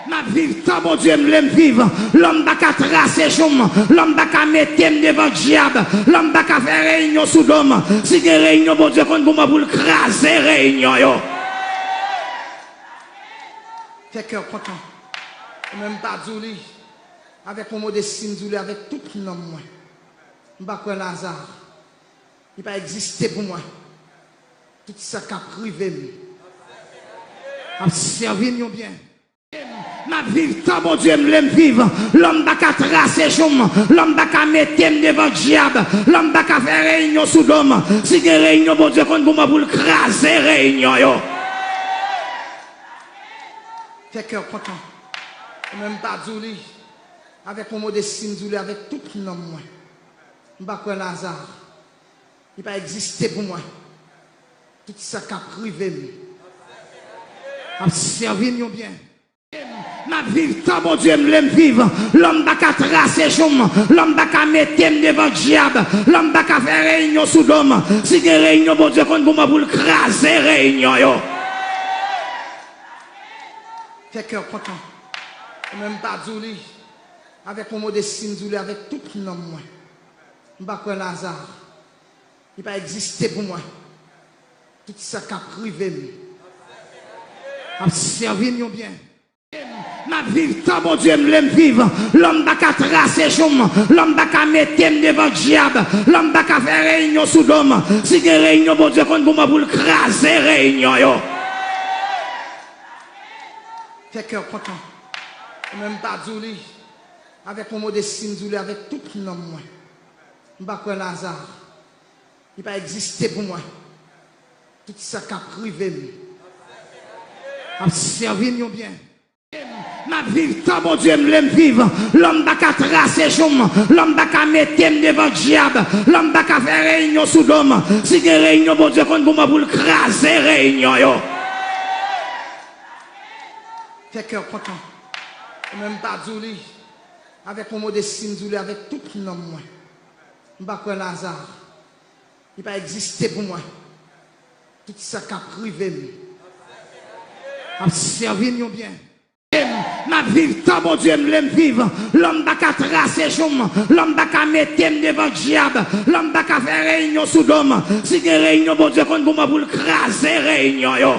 Ma vive tant mon Dieu me vivre. L'homme n'a qu'à tracer chum. L'homme n'a qu'à mettre devant le diable. L'homme n'a qu'à faire réunion sous l'homme. Si il y a réunion, mon Dieu, qu'on pour moi pour le craser réunion yo. Fait cœur content. Même pas Zouli. Avec mon mot de Sinzouli, avec tout le nom moi. Je ne sais pas Lazare. Il n'a pas existé pour moi. Tout ça qui a privé. A servi nous bien. Ma vive tant mon Dieu me vivre. L'homme n'a qu'à tracer chum. L'homme n'a qu'à mettre devant le diable. L'homme n'a qu'à faire réunion sous l'homme. Si il y a réunion, mon Dieu, qu'on pour moi pour le craser réunion yo. Fait cœur content. Même pas Zouli. Avec mon mot de Sinzouli, avec tout le nom moi. Je ne sais pas Lazare. Il n'a pas existé pour moi. Tout ça qui a privé. A servi nous bien. Ma vive tant mon Dieu me vivre. L'homme n'a qu'à tracer chum. L'homme n'a qu'à mettre devant le diable. L'homme n'a qu'à faire réunion sous l'homme. Si il y a réunion, mon Dieu, qu'on pour moi pour le craser réunion yo. Fait cœur content. Même pas Zouli. Avec mon mot de Sinzouli, avec tout le nom moi. Je ne sais pas Lazare. Il n'a pas existé pour moi. Tout ça qui a privé. A servi nous bien. Ma vive tant mon Dieu me vivre. L'homme n'a qu'à tracer chum. L'homme n'a qu'à mettre devant le diable. L'homme n'a qu'à faire réunion sous l'homme. Si il y a réunion, mon Dieu, qu'on pour moi pour le craser réunion yo. Fait cœur content. Même pas Zouli. Avec mon mot de Sinzouli, avec tout le nom moi. Je ne sais pas Lazare. Il n'a pas existé pour moi. Tout ça qui a privé. A servi nous bien. Ma vive tant mon Dieu me vivre. L'homme n'a qu'à tracer chum. L'homme n'a qu'à mettre devant le diable. L'homme n'a qu'à faire réunion sous l'homme. Si il y a réunion, mon Dieu, qu'on pour moi pour le craser réunion yo. Fait cœur content. Même pas Zouli. Avec mon mot de Sinzouli, avec tout le nom moi. Je ne sais pas Lazare. Il n'a pas existé pour moi. Tout ça qui a privé. A servi nous bien. Ma vive tant mon Dieu me vivre. L'homme n'a qu'à tracer chum. L'homme n'a qu'à mettre devant le diable. L'homme n'a qu'à faire réunion sous l'homme. Si il y a réunion, mon Dieu, qu'on pour moi pour le craser réunion yo.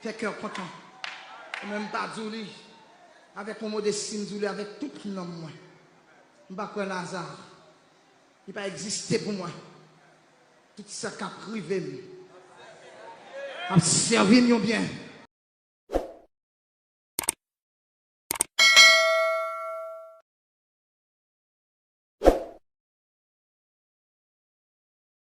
Fait cœur content. Même pas Zouli. Avec mon mot de Sinzouli, avec tout le nom moi. Je ne sais pas Lazare. Il n'a pas existé pour moi. Tout ça qui a privé. A servi nous bien.